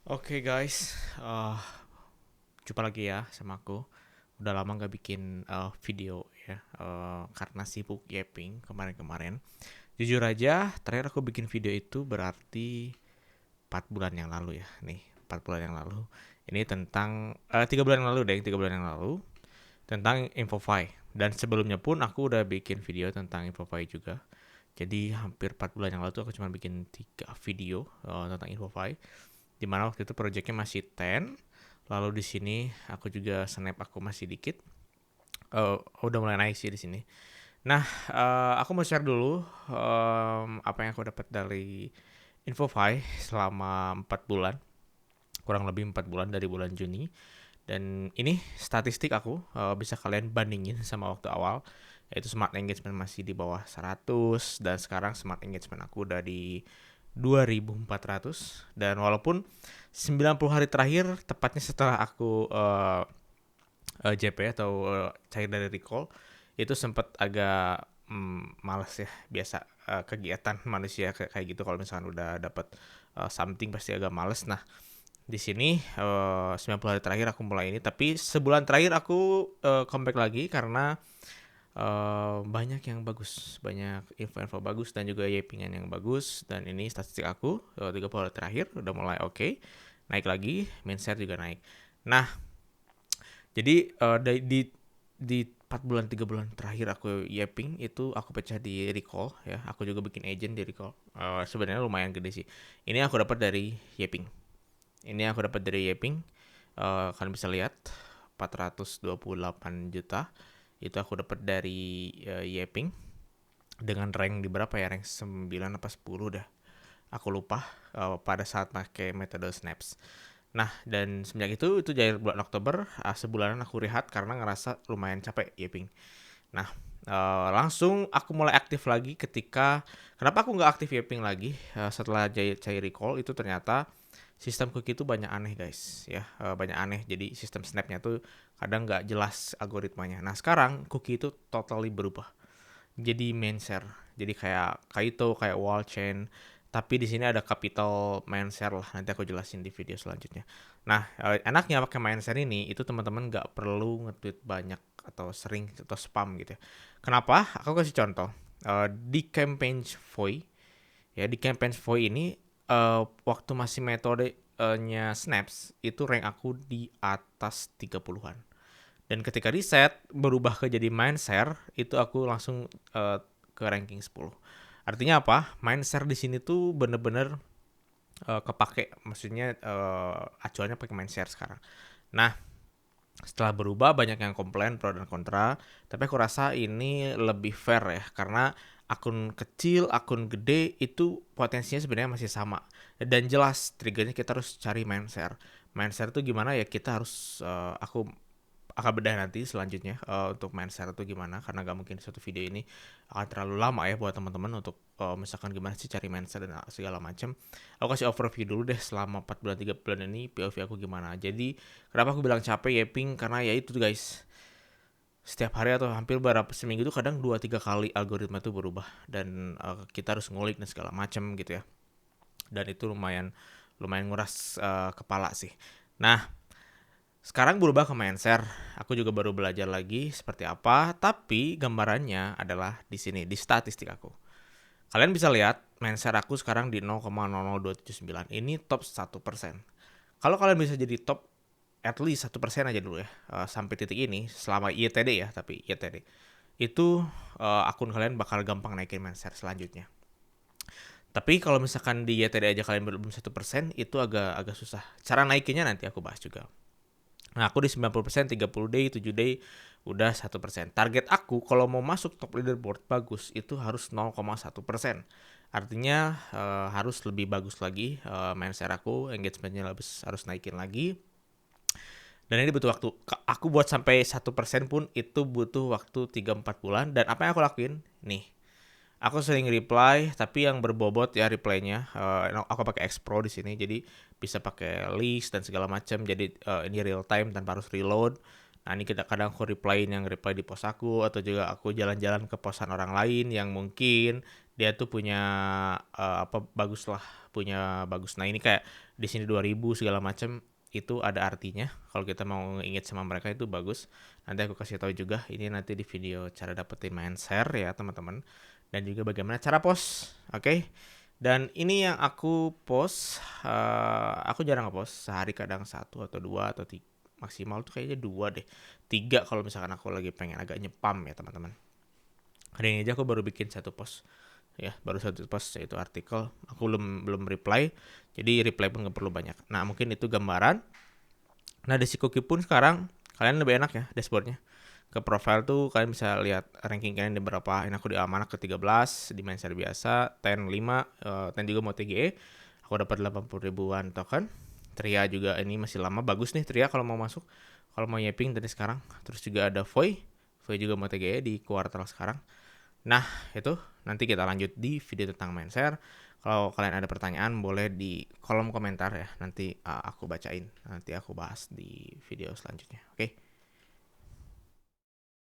Oke guys, jumpa lagi ya sama aku. Udah lama nggak bikin video ya, karena sibuk yaping kemarin-kemarin. Jujur aja, terakhir aku bikin video itu berarti 4 bulan yang lalu ya. Nih, 4 bulan yang lalu. Ini tentang 3 bulan yang lalu deh, 3 bulan yang lalu tentang Infofy. Dan sebelumnya pun aku udah bikin video tentang Infofy juga. Jadi hampir 4 bulan yang lalu tuh aku cuma bikin 3 video tentang Infofy. Dimana waktu itu projectnya masih 10. Lalu di sini aku juga snap aku masih dikit. Udah mulai naik sih di sini. Nah, aku mau share dulu apa yang aku dapat dari Infofy selama 4 bulan. Kurang lebih 4 bulan dari bulan Juni. Dan ini statistik aku, bisa kalian bandingin sama waktu awal. Yaitu smart engagement masih di bawah 100 dan sekarang smart engagement aku udah di 2400. Dan walaupun 90 hari terakhir tepatnya setelah aku JP atau cair dari recall itu sempat agak males ya, biasa kegiatan manusia kayak gitu kalau misalkan udah dapat something pasti agak males. Nah, di sini 90 hari terakhir aku mulai ini, tapi sebulan terakhir aku comeback lagi karena banyak yang bagus, banyak info-info bagus dan juga yapingan yang bagus. Dan ini statistik aku 30 hari terakhir udah mulai oke. Naik lagi, main share juga naik. Nah, jadi di 4 bulan 3 bulan terakhir aku yaping itu aku pecah di recall ya. Aku juga bikin agent di recall. Sebenarnya lumayan gede sih. Ini aku dapat dari yaping. Ini aku dapat dari yaping. Kalian bisa lihat 428 juta itu aku dapat dari yaping dengan rank di berapa ya, rank 9 apa 10 dah aku lupa, pada saat pakai metode snaps. Nah, dan semenjak itu dari bulan Oktober, sebulanan aku rehat karena ngerasa lumayan capek yaping. Nah, langsung aku mulai aktif lagi ketika, kenapa aku nggak aktif yaping lagi setelah cair recall itu ternyata sistem cookie itu banyak aneh guys ya, banyak aneh. Jadi sistem snapnya tuh kadang nggak jelas algoritmanya. Nah, sekarang cookie itu totally berubah jadi main share, jadi kayak Kaito, kayak wall chain, tapi di sini ada capital main share lah, nanti aku jelasin di video selanjutnya. Nah, enaknya pakai main share ini itu teman-teman nggak perlu nge-tweet banyak atau sering atau spam gitu ya. Kenapa? Aku kasih contoh. Di campaign Voy ya, di campaign Voy ini waktu masih metodenya snaps itu rank aku di atas 30-an. Dan ketika reset berubah ke jadi mindshare, itu aku langsung ke ranking 10. Artinya apa? Mindshare di sini tuh bener-bener kepake, maksudnya acuannya pakai mindshare sekarang. Nah, setelah berubah banyak yang komplain pro dan kontra, tapi aku rasa ini lebih fair ya, karena akun kecil, akun gede itu potensinya sebenarnya masih sama. Dan jelas triggernya kita harus cari mindshare. Mindshare itu gimana ya, kita harus aku akan bedah nanti selanjutnya untuk main share itu gimana, karena gak mungkin satu video ini akan terlalu lama ya buat teman-teman untuk misalkan gimana sih cari main share dan segala macam. Aku kasih overview dulu deh selama 4 bulan 3 bulan ini POV aku gimana. Jadi kenapa aku bilang capek yaping, karena ya itu guys, setiap hari atau hampir berapa seminggu tuh kadang 2-3 kali algoritma itu berubah dan kita harus ngulik dan segala macam gitu ya. Dan itu lumayan lumayan nguras kepala sih. Nah, sekarang berubah ke Mindshare. Aku juga baru belajar lagi seperti apa, tapi gambarannya adalah di sini, di statistik aku. Kalian bisa lihat Mindshare aku sekarang di 0,00279. Ini top 1%. Kalau kalian bisa jadi top at least 1% aja dulu ya, sampai titik ini selama IETD ya, tapi IETD itu akun kalian bakal gampang naikin Mindshare selanjutnya. Tapi kalau misalkan di IETD aja kalian belum 1%, itu agak agak susah. Cara naikinnya nanti aku bahas juga. Nah, aku di 90%, 30 day, 7 day, udah 1%. Target aku kalau mau masuk top leaderboard bagus, itu harus 0,1%. Artinya harus lebih bagus lagi main share aku, engagementnya harus naikin lagi. Dan ini butuh waktu. Aku buat sampai 1% pun itu butuh waktu 3-4 bulan. Dan apa yang aku lakuin? Nih, aku sering reply, tapi yang berbobot ya reply-nya. Aku pakai X Pro di sini, jadi bisa pakai list dan segala macam. Jadi ini real time tanpa harus reload. Nah, ini kadang aku yang reply di post aku, atau juga aku jalan-jalan ke postan orang lain yang mungkin dia tuh punya apa bagus lah punya bagus. Nah ini kayak di sini 2000 segala macam, itu ada artinya. Kalau kita mau inget sama mereka itu bagus. Nanti aku kasih tahu juga ini nanti di video cara dapetin Mindshare ya teman-teman. Dan juga bagaimana cara post. Oke. Dan ini yang aku post, aku jarang ngepost, sehari kadang 1 atau 2 atau 3, maksimal tuh kayaknya 2 deh, 3 kalau misalkan aku lagi pengen agak nyepam ya teman-teman. Hari ini aja aku baru bikin 1 post, ya baru 1 post yaitu artikel, aku belum reply, jadi reply pun nggak perlu banyak. Nah mungkin itu gambaran. Nah di Cookie pun sekarang kalian lebih enak ya dashboardnya. Ke profile tuh kalian bisa lihat ranking kalian di berapa. Ini aku di amanah ke 13, di Mindshare biasa, 10 5, 10 juga mau TGE. Aku dapat 80 ribuan token. Tria juga ini masih lama, bagus nih Tria kalau mau masuk. Kalau mau Yaping dari sekarang. Terus juga ada Voy. Voy juga mau TGE di kuartal sekarang. Nah, itu nanti kita lanjut di video tentang Mindshare. Kalau kalian ada pertanyaan boleh di kolom komentar ya. Nanti aku bacain. Nanti aku bahas di video selanjutnya. Oke.